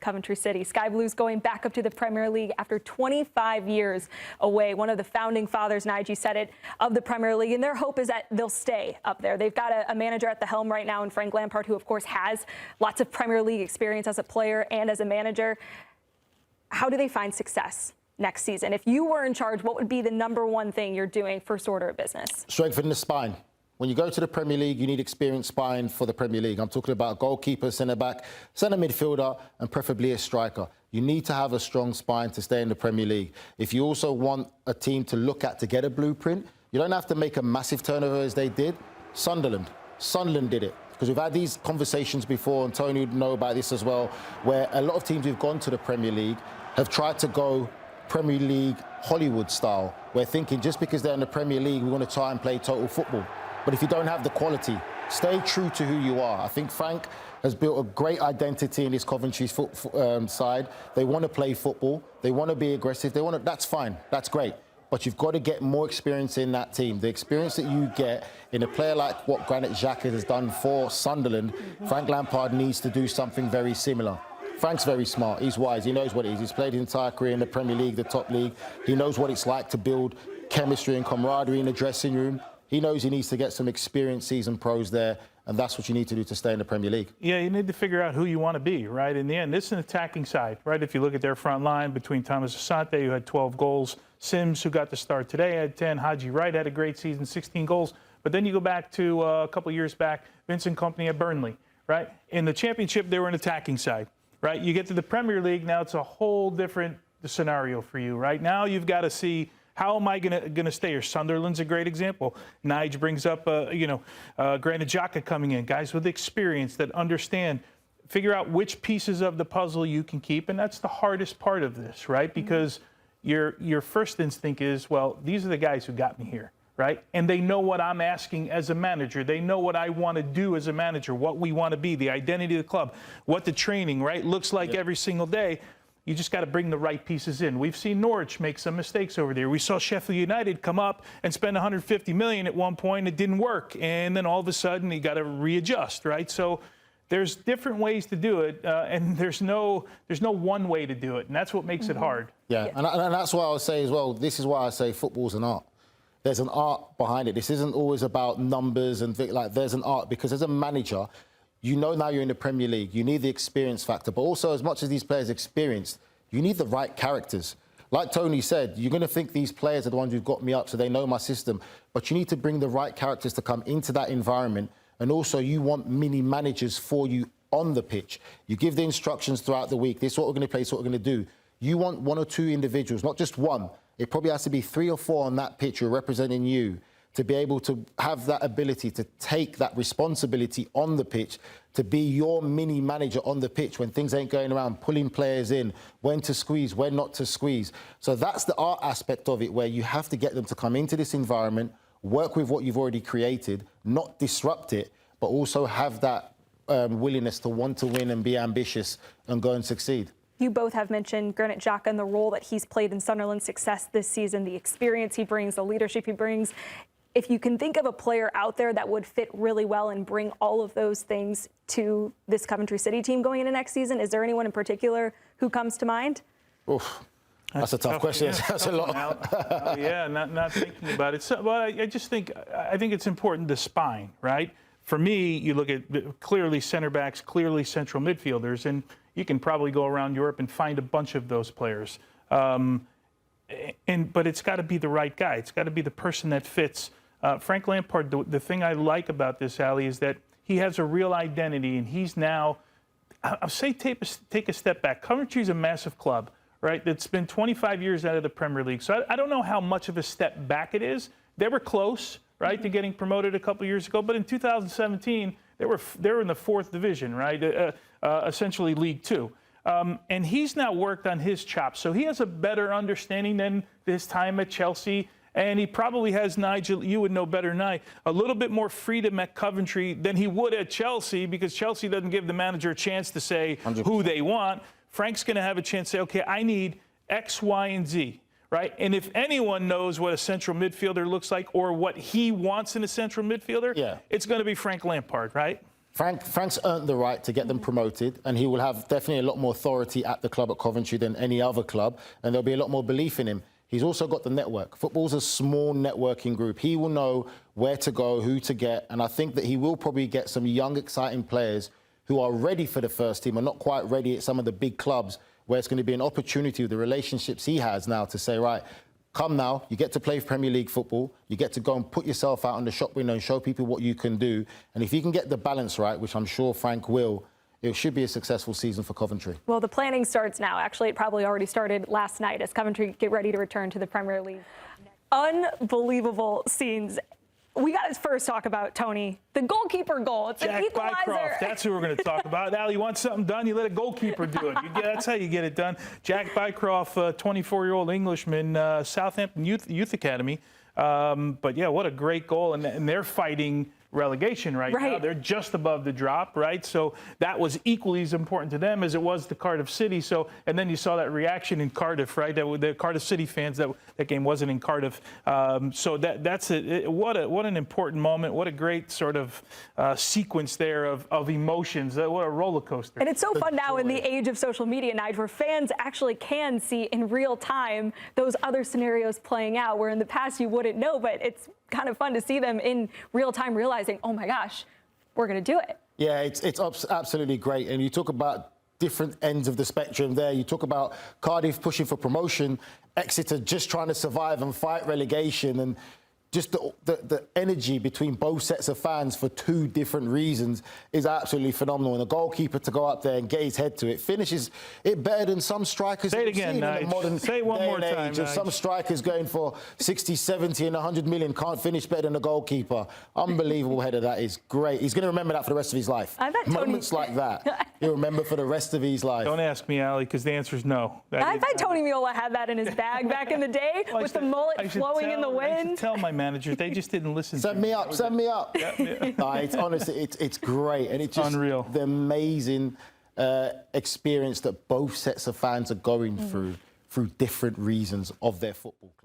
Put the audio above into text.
Coventry City. Sky Blues going back up to the Premier League after 25 years away. One of the founding fathers, Nigel, said it, of the Premier League, and their hope is that they'll stay up there. They've got a manager at the helm right now in Frank Lampard, who, of course, has lots of Premier League experience as a player and as a manager. How do they find success next season? If you were in charge, what would be the #1 thing you're doing first order of business? Strengthen the spine. When you go to the Premier League, you need experienced spine for the Premier League. I'm talking about goalkeeper, centre-back, centre midfielder, and preferably a striker. You need to have a strong spine to stay in the Premier League. If you also want a team to look at to get a blueprint, you don't have to make a massive turnover as they did. Sunderland did it. Because we've had these conversations before, and Tony would know about this as well, where a lot of teams who've gone to the Premier League have tried to go Premier League Hollywood style. We're thinking just because they're in the Premier League, we want to try and play total football. But if you don't have the quality, stay true to who you are. I think Frank has built a great identity in his Coventry side. They want to play football. They want to be aggressive. That's fine. That's great. But you've got to get more experience in that team. The experience that you get in a player like what Granit Xhaka has done for Sunderland, Frank Lampard needs to do something very similar. Frank's very smart. He's wise. He knows what it is. He's played his entire career in the Premier League, the top league. He knows what it's like to build chemistry and camaraderie in the dressing room. He knows he needs to get some experienced seasoned pros there, and that's what you need to do to stay in the Premier League. Yeah, you need to figure out who you want to be, right? In the end, this is an attacking side, right? If you look at their front line, between Thomas Asante, who had 12 goals, Sims, who got the start today, had 10, Haji Wright had a great season, 16 goals. But then you go back to a couple years back, Vincent Kompany at Burnley, right? In the Championship, they were an attacking side, right? You get to the Premier League, now it's a whole different scenario for you, right? Now you've got to see, how am I going to stay here? Sunderland's a great example. Nige brings up, Granit Xhaka coming in, guys with experience that understand, figure out which pieces of the puzzle you can keep, and that's the hardest part of this, right? Because your first instinct is, well, these are the guys who got me here, right? And they know what I'm asking as a manager. They know what I want to do as a manager, what we want to be, the identity of the club, what the training, right, looks like every single day. You just got to bring the right pieces in. We've seen Norwich make some mistakes over there. We saw Sheffield United come up and spend $150 million at one point. It didn't work. And then all of a sudden, you got to readjust, right? So there's different ways to do it, and there's no one way to do it. And that's what makes it hard. Yeah, and that's why I would say as well, this is why I say football's an art. There's an art behind it. This isn't always about numbers and like, there's an art, because as a manager, you know now you're in the Premier League, you need the experience factor, but also as much as these players experienced, you need the right characters. Like Tony said, you're going to think these players are the ones who've got me up, so they know my system, but you need to bring the right characters to come into that environment, and also you want mini managers for you on the pitch. You give the instructions throughout the week, this is what we're going to play, this is what we're going to do. You want 1 or 2 individuals, not just one. It probably has to be 3 or 4 on that pitch who are representing you, to be able to have that ability to take that responsibility on the pitch, to be your mini manager on the pitch when things ain't going around, pulling players in, when to squeeze, when not to squeeze. So that's the art aspect of it, where you have to get them to come into this environment, work with what you've already created, not disrupt it, but also have that willingness to want to win and be ambitious and go and succeed. You both have mentioned Granit Xhaka and the role that he's played in Sunderland's success this season, the experience he brings, the leadership he brings. If you can think of a player out there that would fit really well and bring all of those things to this Coventry City team going into next season, is there anyone in particular who comes to mind? Oof. That's a tough question. Yeah, that's a lot. Yeah, not thinking about it. So, well, I think it's important, the spine, right? For me, you look at clearly center backs, clearly central midfielders, and you can probably go around Europe and find a bunch of those players. But it's got to be the right guy. It's got to be the person that fits. Frank Lampard, the thing I like about this, Aly, is that he has a real identity, and he's now, I'll say take a step back. Coventry's a massive club, right, that's been 25 years out of the Premier League. So I don't know how much of a step back it is. They were close, right, to getting promoted a couple years ago, but in 2017, they were in the 4th division, right, essentially League 2. And he's now worked on his chops, so he has a better understanding than his time at Chelsea. And he probably has, Nigel, you would know better than I, a little bit more freedom at Coventry than he would at Chelsea, because Chelsea doesn't give the manager a chance to say 100%. Who they want. Frank's going to have a chance to say, okay, I need X, Y, and Z, right? And if anyone knows what a central midfielder looks like or what he wants in a central midfielder, it's going to be Frank Lampard, right? Frank's earned the right to get them promoted, and he will have definitely a lot more authority at the club at Coventry than any other club, and there'll be a lot more belief in him. He's also got the network. Football's a small networking group. He will know where to go, who to get, and I think that he will probably get some young, exciting players who are ready for the first team and not quite ready at some of the big clubs, where it's going to be an opportunity with the relationships he has now to say, right, come now, you get to play Premier League football, you get to go and put yourself out on the shop window and show people what you can do. And if you can get the balance right, which I'm sure Frank will, it should be a successful season for Coventry. Well, the planning starts now. Actually, it probably already started last night as Coventry get ready to return to the Premier League. Unbelievable scenes. We got to first talk about, Tony, the goalkeeper goal. It's an equalizer. Bycroft, that's who we're going to talk about. Al, you want something done, you let a goalkeeper do it. That's how you get it done. Jack Bycroft, 24-year-old Englishman, Southampton Youth Academy. But, yeah, what a great goal. And they're fighting relegation right now. They're just above the drop, right? So that was equally as important to them as it was to Cardiff City. So, and then you saw that reaction in Cardiff, right? The Cardiff City fans, that game wasn't in Cardiff. So that's what an important moment. What a great sort of sequence there of emotions. What a roller coaster. And it's so fun now in the age of social media, Nigel, where fans actually can see in real time those other scenarios playing out, where in the past you wouldn't know, but it's kind of fun to see them in real time realizing, oh my gosh, we're going to do it. Yeah, it's absolutely great. And you talk about different ends of the spectrum there. You talk about Cardiff pushing for promotion, Exeter just trying to survive and fight relegation, and just the energy between both sets of fans for two different reasons is absolutely phenomenal. And the goalkeeper to go up there and get his head to it finishes it better than some strikers. Say it again, Nigel. Say it one more time, Nigel. Some strikers going for 60, 70 and 100 million can't finish better than the goalkeeper. Unbelievable header. That is great. He's going to remember that for the rest of his life. I bet Moments like that, he'll remember for the rest of his life. Don't ask me, Aly, because the answer is no. I bet Tony Meola had that in his bag back in the day with the mullet flowing in the wind. I should tell my manager. They just didn't listen. Send me up. No, it's honestly, it's great, and it's just unreal. The amazing experience that both sets of fans are going through different reasons of their football club.